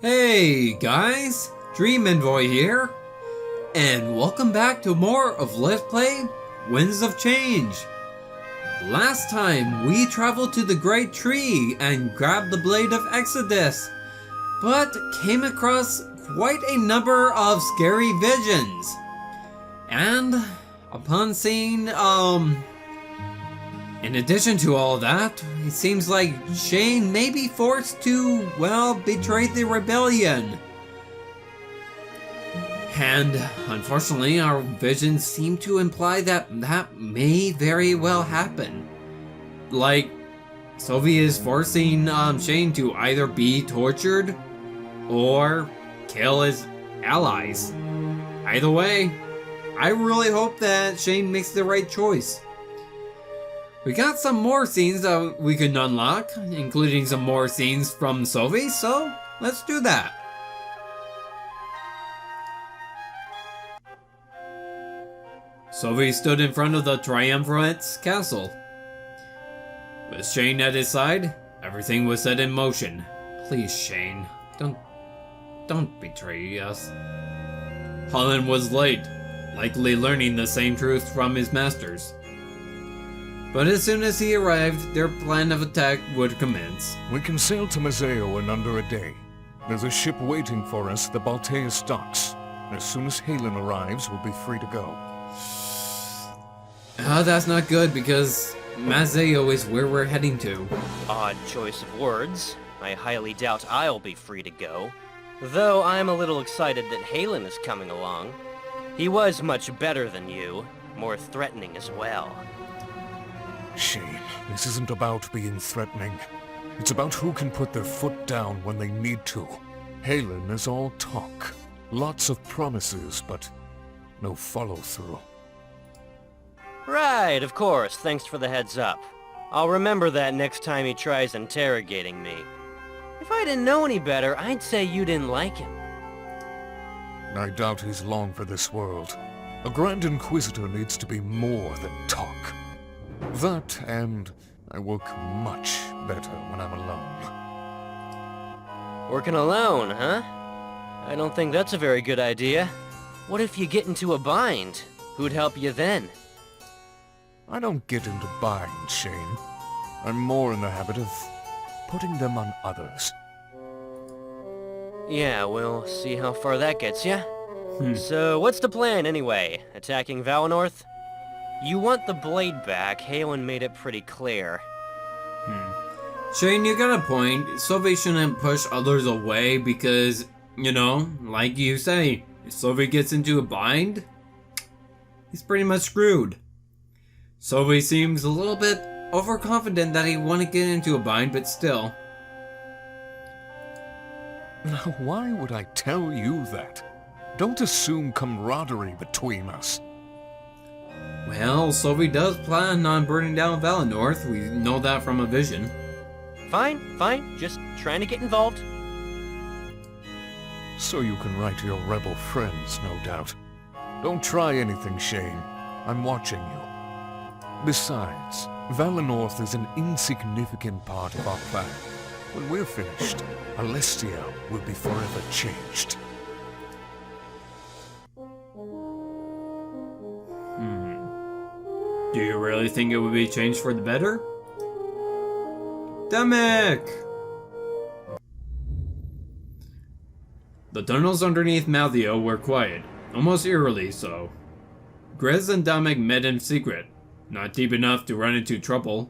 Hey guys, Dream Envoy here, and welcome back to more of Let's Play Winds of Change. Last time we traveled to the Great Tree and grabbed the Blade of Exodus, but came across quite a number of scary visions. And upon seeing, in addition to all that, it seems like Shane may be forced to, well, betray the rebellion. And unfortunately, our visions seem to imply that that may very well happen. Like, Sylvie is forcing Shane to either be tortured or kill his allies. Either way, I really hope that Shane makes the right choice. We got some more scenes that we can unlock, including some more scenes from Sylvie, so let's do that. Sylvie stood in front of the Triumvirate's castle. With Shane at his side, everything was set in motion. Please, Shane, don't betray us. Holland was late, likely learning the same truth from his masters. But as soon as he arrived, their plan of attack would commence. We can sail to Mazeo in under a day. There's a ship waiting for us at the Balteus docks. As soon as Halen arrives, we'll be free to go. That's not good, because Mazeo is where we're heading to. Odd choice of words. I highly doubt I'll be free to go. Though I'm a little excited that Halen is coming along. He was much better than you, more threatening as well. Shane, this isn't about being threatening. It's about who can put their foot down when they need to. Halen is all talk. Lots of promises, but no follow-through. Right, of course. Thanks for the heads up. I'll remember that next time he tries interrogating me. If I didn't know any better, I'd say you didn't like him. I doubt he's long for this world. A Grand Inquisitor needs to be more than talk. That, and I work much better when I'm alone. Working alone, huh? I don't think that's a very good idea. What if you get into a bind? Who'd help you then? I don't get into binds, Shane. I'm more in the habit of putting them on others. Yeah, we'll see how far that gets ya. So, what's the plan anyway? Attacking Valinorth? You want the blade back. Halen made it pretty clear. Shane, you got a point. Sylvie shouldn't push others away because, you know, like you say, if Sylvie gets into a bind, he's pretty much screwed. Sylvie seems a little bit overconfident that he want to get into a bind, but still. Now, why would I tell you that? Don't assume camaraderie between us. Well, Sylvie does plan on burning down Valinorth. We know that from a vision. Fine. Just trying to get involved. So you can write to your rebel friends, no doubt. Don't try anything, Shane. I'm watching you. Besides, Valinorth is an insignificant part of our plan. When we're finished, Alestia will be forever changed. Do you really think it would be changed for the better? Damek! The tunnels underneath Maltheo were quiet, almost eerily so. Grez and Damek met in secret, not deep enough to run into trouble.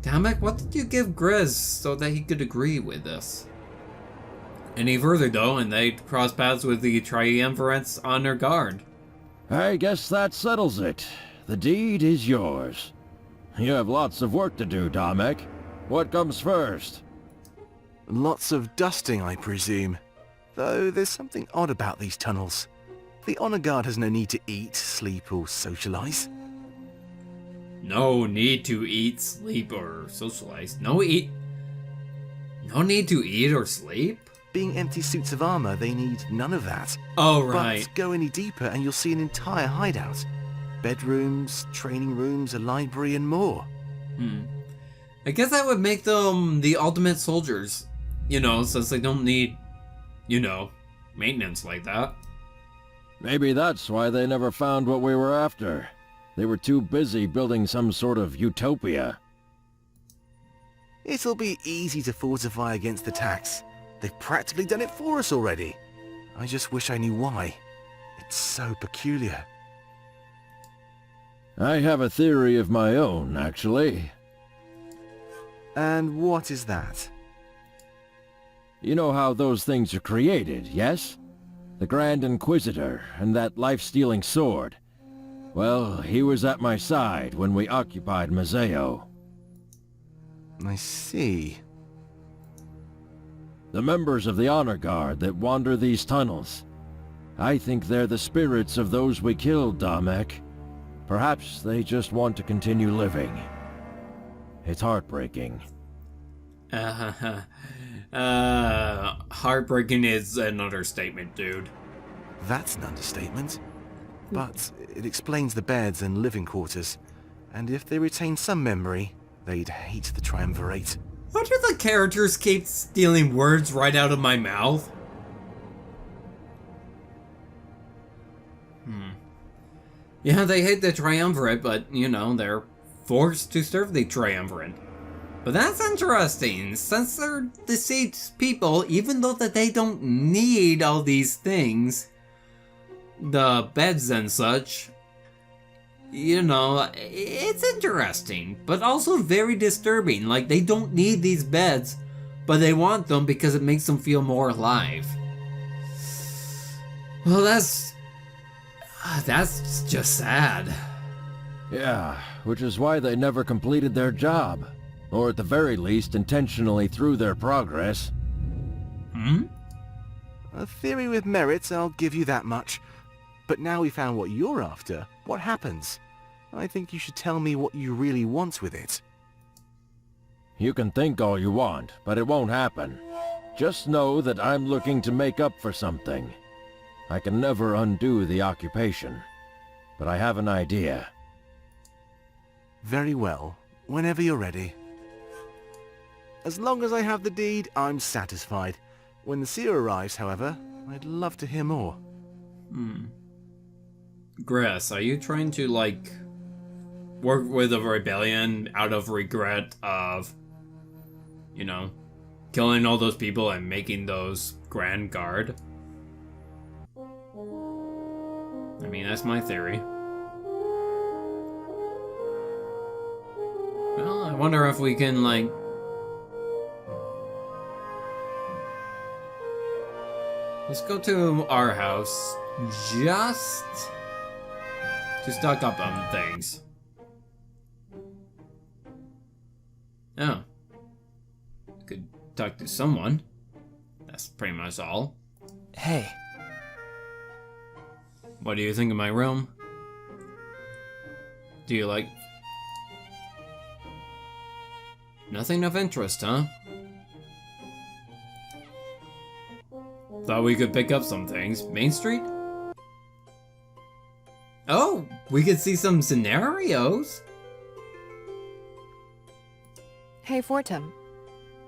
Damek, what did you give Grez so that he could agree with us? Any further though, and they crossed paths with the Triumvirates on their guard. I guess that settles it. The deed is yours. You have lots of work to do, Damek. What comes first? Lots of dusting, I presume. Though there's something odd about these tunnels. The Honor Guard has no need to eat, sleep, or socialize. No need to eat, sleep, or socialize. No need to eat or sleep? Being empty suits of armor, they need none of that. Oh, right. But go any deeper and you'll see an entire hideout. Bedrooms, training rooms, a library, and more. I guess that would make them the ultimate soldiers. You know, since they don't need you know, maintenance like that. Maybe that's why they never found what we were after. They were too busy building some sort of utopia. It'll be easy to fortify against attacks. They've practically done it for us already. I just wish I knew why. It's so peculiar. I have a theory of my own, actually. And what is that? You know how those things are created, yes? The Grand Inquisitor and that life-stealing sword. Well, he was at my side when we occupied Mazeo. I see. The members of the Honor Guard that wander these tunnels. I think they're the spirits of those we killed, Damek. Perhaps they just want to continue living. It's heartbreaking. Heartbreaking is an understatement, dude. That's an understatement. But it explains the beds and living quarters. And if they retain some memory, they'd hate the Triumvirate. Why do the characters keep stealing words right out of my mouth? Yeah, they hate the Triumvirate, but, you know, they're forced to serve the Triumvirate. But that's interesting, since they're deceased people, even though that they don't need all these things, the beds and such, you know, it's interesting, but also very disturbing. Like, they don't need these beds, but they want them because it makes them feel more alive. Well, that's just sad. Yeah, which is why they never completed their job. Or at the very least, intentionally threw their progress. A theory with merit, I'll give you that much. But now we found what you're after, what happens? I think you should tell me what you really want with it. You can think all you want, but it won't happen. Just know that I'm looking to make up for something. I can never undo the occupation, but I have an idea. Very well, whenever you're ready. As long as I have the deed, I'm satisfied. When the seer arrives, however, I'd love to hear more. Gress, are you trying to, like, work with a rebellion out of regret of, you know, killing all those people and making those Grand Guard? I mean, that's my theory. Well, I wonder if we can, like... Let's go to our house, just to stock up on things. Oh. Could talk to someone. That's pretty much all. Hey. What do you think of my room? Do you like... Nothing of interest, huh? Thought we could pick up some things. Main Street? Oh, we could see some scenarios. Hey, Fortem.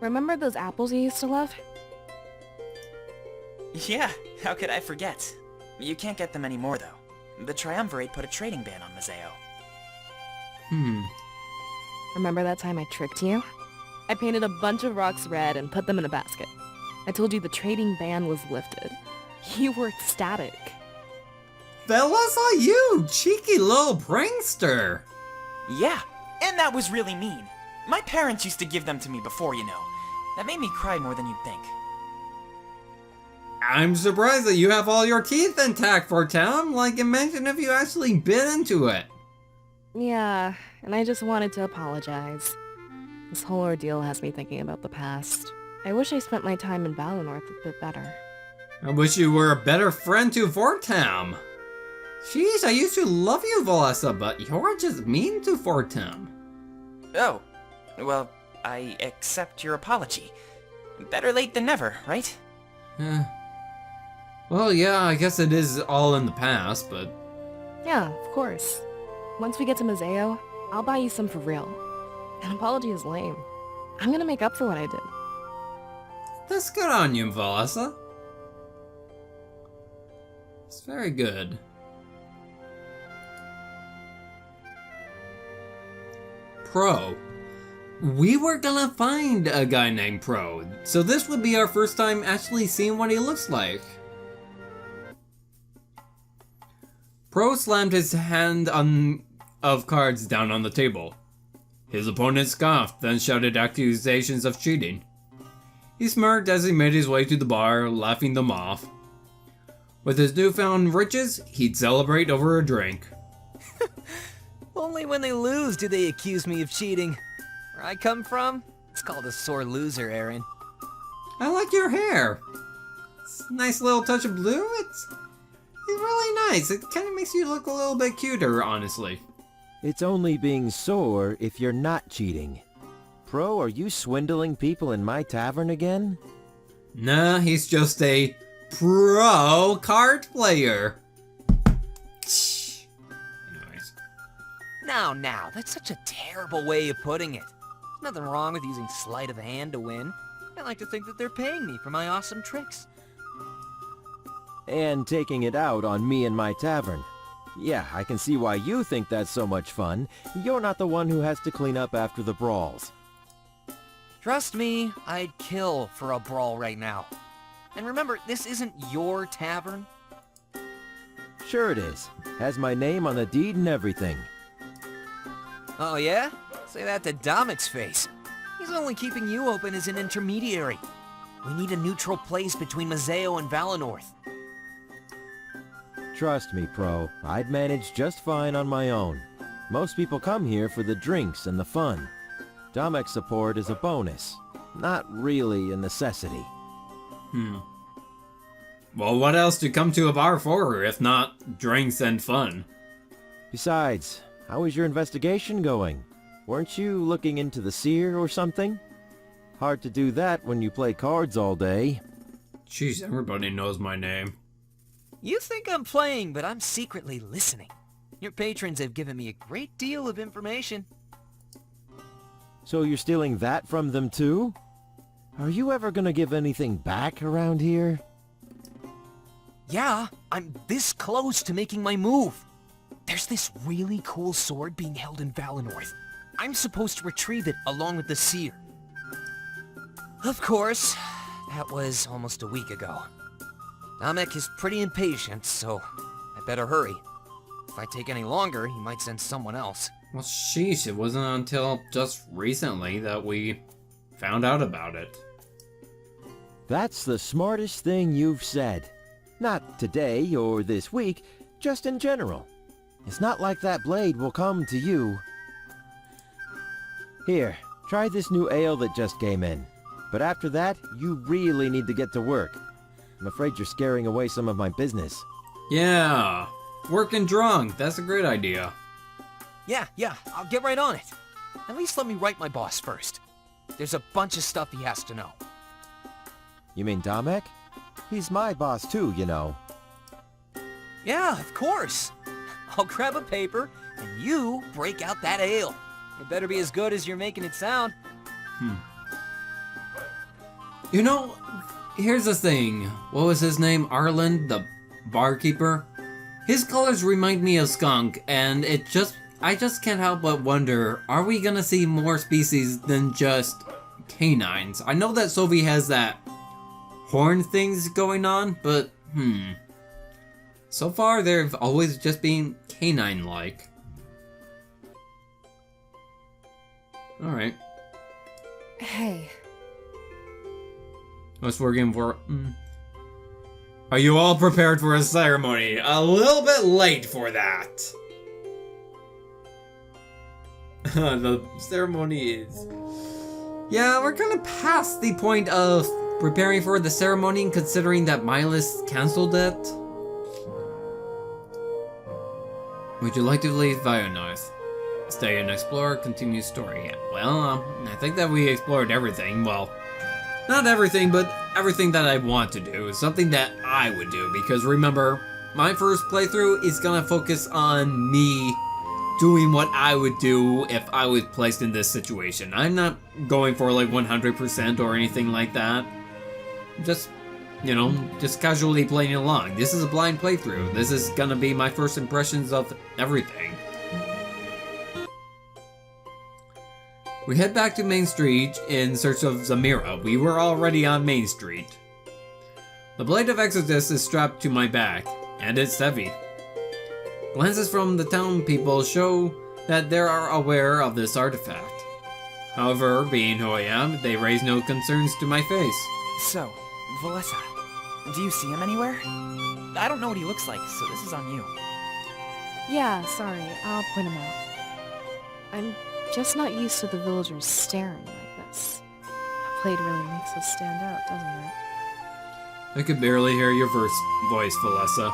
Remember those apples you used to love? Yeah, how could I forget? You can't get them anymore, though. The Triumvirate put a trading ban on Mazeo. Remember that time I tricked you? I painted a bunch of rocks red and put them in a basket. I told you the trading ban was lifted. You were ecstatic. Fellas, you cheeky little prankster. Yeah, and that was really mean. My parents used to give them to me before, you know. That made me cry more than you'd think. I'm surprised that you have all your teeth intact for town. Like, imagine if you actually bit into it. Yeah, and I just wanted to apologize. This whole ordeal has me thinking about the past. I wish I spent my time in Valinorth a bit better. I wish you were a better friend to Fortem. Jeez, I used to love you, Valessa, but you're just mean to Fortem. Oh, well, I accept your apology. Better late than never, right? Well, yeah, I guess it is all in the past, but... Yeah, of course. Once we get to Mazeo, I'll buy you some for real. An apology is lame. I'm gonna make up for what I did. That's good on you, Valessa. It's very good. Pro. We were gonna find a guy named Pro, so this would be our first time actually seeing what he looks like. Pro slammed his hand of cards down on the table. His opponent scoffed, then shouted accusations of cheating. He smirked as he made his way to the bar, laughing them off. With his newfound riches, he'd celebrate over a drink. Only when they lose do they accuse me of cheating. Where I come from, it's called a sore loser, Aaron. I like your hair. It's a nice little touch of blue. It's really nice. It kind of makes you look a little bit cuter, honestly. It's only being sore if you're not cheating. Pro, are you swindling people in my tavern again? Nah, he's just a pro card player. Anyways. Now, that's such a terrible way of putting it. There's nothing wrong with using sleight of hand to win. I like to think that they're paying me for my awesome tricks. And taking it out on me and my tavern. Yeah, I can see why you think that's so much fun. You're not the one who has to clean up after the brawls. Trust me, I'd kill for a brawl right now. And remember, this isn't your tavern. Sure it is. Has my name on the deed and everything. Oh yeah? Say that to Domic's face. He's only keeping you open as an intermediary. We need a neutral place between Mazeo and Valinorth. Trust me, Pro. I'd manage just fine on my own. Most people come here for the drinks and the fun. Domic's support is a bonus, not really a necessity. Well, what else to come to a bar for if not drinks and fun? Besides, how is your investigation going? Weren't you looking into the seer or something? Hard to do that when you play cards all day. Jeez, everybody knows my name. You think I'm playing, but I'm secretly listening. Your patrons have given me a great deal of information. So you're stealing that from them too? Are you ever gonna give anything back around here? Yeah, I'm this close to making my move. There's this really cool sword being held in Valinorth. I'm supposed to retrieve it along with the seer. Of course, that was almost a week ago. Domic is pretty impatient, so I better hurry. If I take any longer, he might send someone else. Well, sheesh, it wasn't until just recently that we found out about it. That's the smartest thing you've said. Not today or this week, just in general. It's not like that blade will come to you. Here, try this new ale that just came in. But after that, you really need to get to work. I'm afraid you're scaring away some of my business. Yeah, working drunk, that's a great idea. Yeah, I'll get right on it. At least let me write my boss first. There's a bunch of stuff he has to know. You mean Domec? He's my boss too, you know. Yeah, of course. I'll grab a paper, and you break out that ale. It better be as good as you're making it sound. You know, here's the thing. What was his name? Arlen, the barkeeper? His colors remind me of skunk, and I just can't help but wonder, are we gonna see more species than just canines? I know that Sovi has that horn things going on, but so far they've always just been canine-like. Alright. Hey. What's working for? Are you all prepared for a ceremony? A little bit late for that. The ceremony is... Yeah, we're kind of past the point of preparing for the ceremony, considering that Milas cancelled it. Would you like to leave Valinorth? Stay and explore, continue story. Yeah, well, I think that we explored everything. Well, not everything, but everything that I want to do. Something that I would do, because remember, my first playthrough is gonna focus on me doing what I would do if I was placed in this situation. I'm not going for like 100% or anything like that. Just you know, just casually playing along. This is a blind playthrough. This is gonna be my first impressions of everything. We head back to Main Street in search of Zamira. We were already on Main Street. The Blade of Exodus is strapped to my back, and it's heavy. Glances from the town people show that they are aware of this artifact. However, being who I am, they raise no concerns to my face. So, Valessa, do you see him anywhere? I don't know what he looks like, so this is on you. Yeah, sorry, I'll point him out. I'm just not used to the villagers staring like this. The blade really makes us stand out, doesn't it? I could barely hear your voice, Valessa.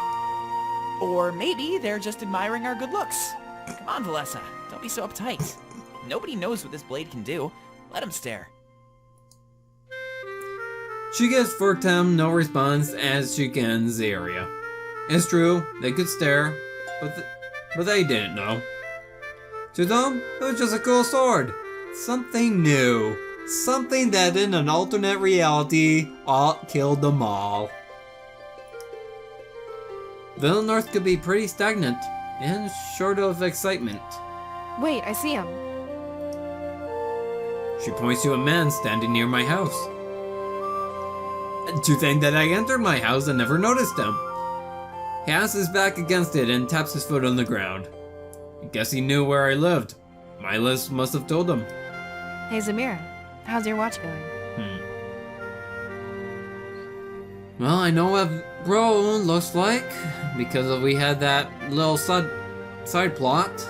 Or maybe they're just admiring our good looks. Come on, Valessa, don't be so uptight. Nobody knows what this blade can do. Let him stare. She gives Furtam no response as she scans the area. It's true, they could stare, but they didn't know. To them, it was just a cool sword. Something new. Something that in an alternate reality killed them all. Valinorth could be pretty stagnant and short of excitement. Wait, I see him. She points to a man standing near my house. To think that I entered my house and never noticed him. He has his back against it and taps his foot on the ground. I guess he knew where I lived. Milas must have told him. Hey Zamira, how's your watch going? Well, I know what Bro looks like, because we had that little side plot.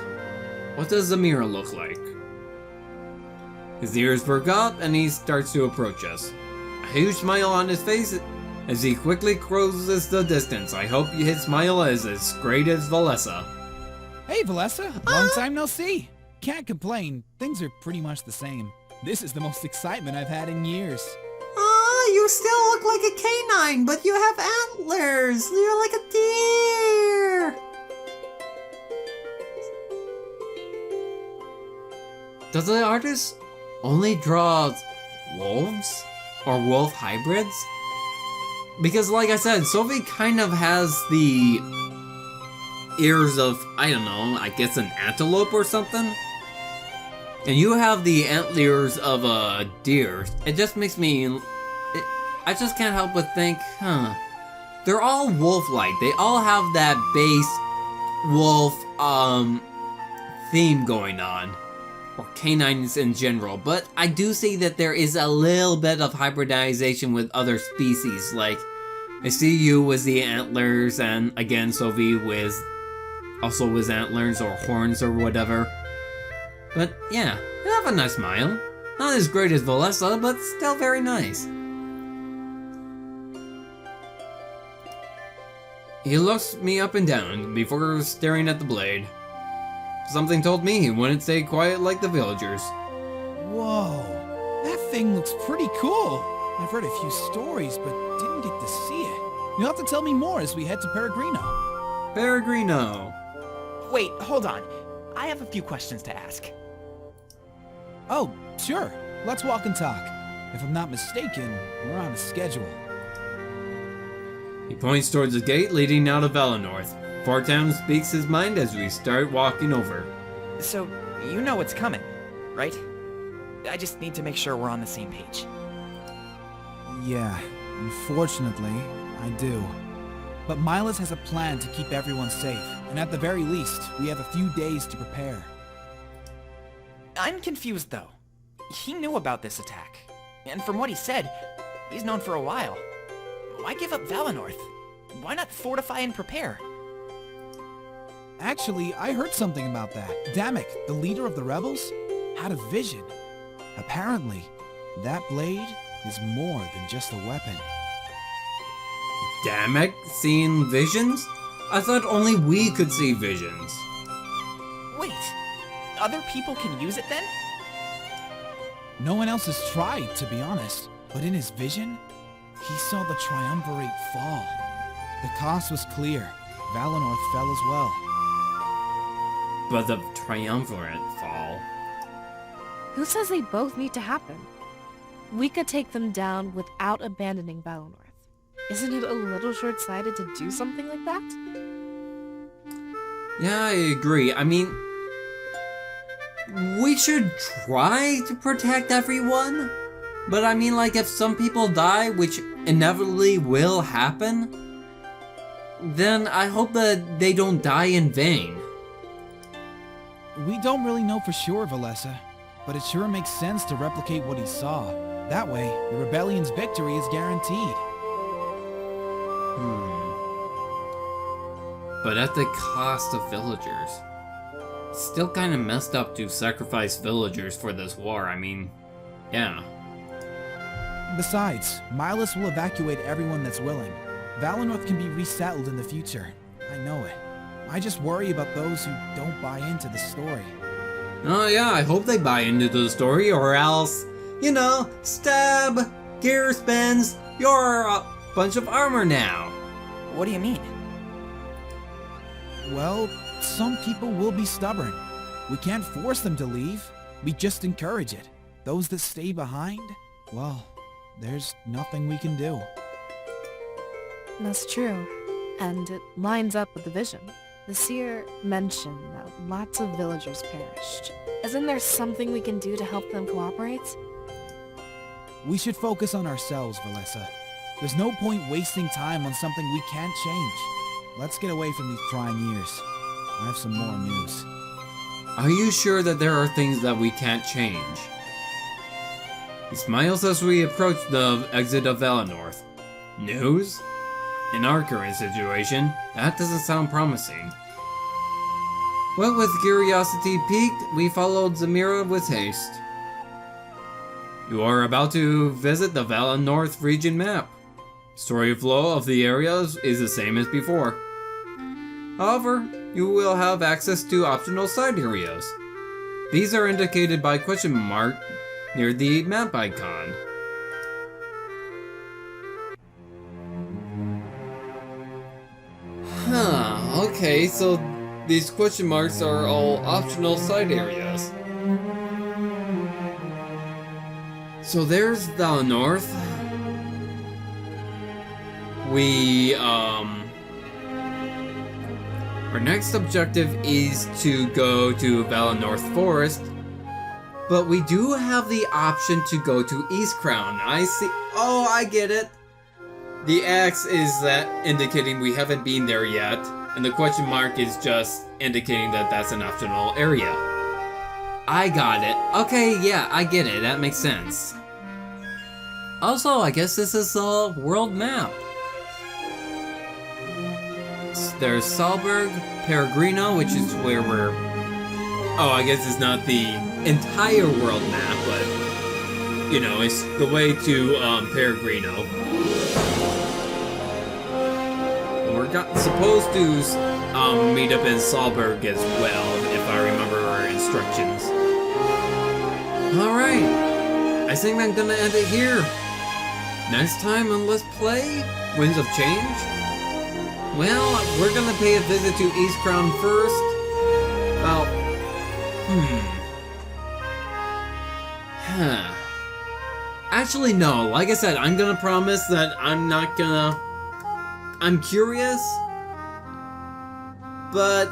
What does Zamira look like? His ears perk up and he starts to approach us. A huge smile on his face as he quickly closes the distance. I hope his smile is as great as Valessa. Hey, Valessa. Long time no see. Can't complain. Things are pretty much the same. This is the most excitement I've had in years. You still look like a canine, but you have antlers. You're like a deer. Does the artist only draw wolves or wolf hybrids? Because like I said, Sophie kind of has the ears of, I don't know, I guess an antelope or something. And you have the antlers of a deer. It just makes me... I just can't help but think, they're all wolf-like. They all have that base wolf, theme going on. Or canines in general. But I do see that there is a little bit of hybridization with other species. Like, I see you with the antlers, and again, Sophie with antlers or horns or whatever. But yeah, you have a nice smile. Not as great as Valessa, but still very nice. He looks me up and down before staring at the blade. Something told me he wouldn't stay quiet like the villagers. Whoa, that thing looks pretty cool. I've heard a few stories, but didn't get to see it. You'll have to tell me more as we head to Peregrino. Peregrino. Wait, hold on. I have a few questions to ask. Oh, sure. Let's walk and talk. If I'm not mistaken, we're on a schedule. He points towards the gate leading out of Valinorth. Fortam speaks his mind as we start walking over. So, you know what's coming, right? I just need to make sure we're on the same page. Yeah, unfortunately, I do. But Milas has a plan to keep everyone safe, and at the very least, we have a few days to prepare. I'm confused, though. He knew about this attack. And from what he said, he's known for a while. Why give up Valinorth? Why not fortify and prepare? Actually, I heard something about that. Damek, the leader of the rebels, had a vision. Apparently, that blade is more than just a weapon. Damek seeing visions? I thought only we could see visions. Wait, other people can use it then? No one else has tried, to be honest. But in his vision, he saw the triumvirate fall. The cost was clear. Valinorth fell as well. But the triumvirate fall. Who says they both need to happen? We could take them down without abandoning Valinorth. Isn't it a little short-sighted to do something like that? Yeah, I agree. I mean, we should try to protect everyone. But I mean, like, if some people die, which inevitably will happen, then I hope that they don't die in vain. We don't really know for sure, Valessa, but it sure makes sense to replicate what he saw. That way, the rebellion's victory is guaranteed. But at the cost of villagers. It's still kind of messed up to sacrifice villagers for this war. I mean, yeah. Besides, Milas will evacuate everyone that's willing. Valinorth can be resettled in the future. I know it. I just worry about those who don't buy into the story. Oh yeah, I hope they buy into the story, or else, you know, stab, gear spins, you're a bunch of armor now. What do you mean? Well, some people will be stubborn. We can't force them to leave. We just encourage it. Those that stay behind, well, there's nothing we can do. That's true. And it lines up with the vision. The seer mentioned that lots of villagers perished. Isn't there something we can do to help them cooperate? We should focus on ourselves, Valessa. There's no point wasting time on something we can't change. Let's get away from these trying years. I have some more news. Are you sure that there are things that we can't change? He smiles as we approach the exit of Valinorth. News? In our current situation, that doesn't sound promising. Well, with curiosity piqued, we followed Zamira with haste. You are about to visit the Valinorth region map. Story flow of the areas is the same as before. However, you will have access to optional side areas. These are indicated by question mark near the map icon. Okay, so these question marks are all optional side areas. So there's Valinorth. Our next objective is to go to Valinorth Forest, but we do have the option to go to East Crown. I see. Oh, I get it. The X is that indicating we haven't been there yet, and the question mark is just indicating that that's an optional area. I got it. Okay, yeah, I get it. That makes sense. Also, I guess this is a world map. There's Salberg, Peregrino, which is where we're... Oh, I guess it's not the entire world map, but... You know, it's the way to Peregrino. We're supposed to meet up in Salberg as well, if I remember our instructions. Alright, I think I'm gonna end it here. Next time on Let's Play Winds of Change, well, we're gonna pay a visit to East Crown first. Well, Actually, no. Like I said, I'm gonna promise that I'm not gonna... I'm curious, but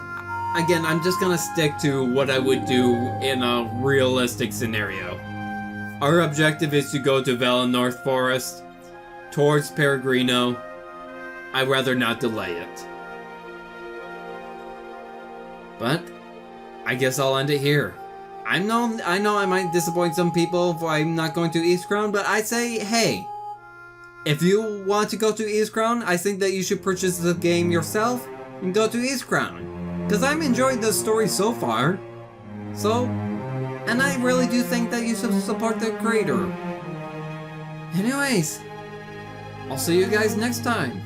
again, I'm just gonna stick to what I would do in a realistic scenario. Our objective is to go to Valinorth Forest, towards Peregrino. I'd rather not delay it. But I guess I'll end it here. I know I might disappoint some people if I'm not going to East Crown, but I say, hey, if you want to go to East Crown, I think that you should purchase the game yourself and go to East Crown. Because I'm enjoying the story so far. So, and I really do think that you should support the creator. Anyways, I'll see you guys next time.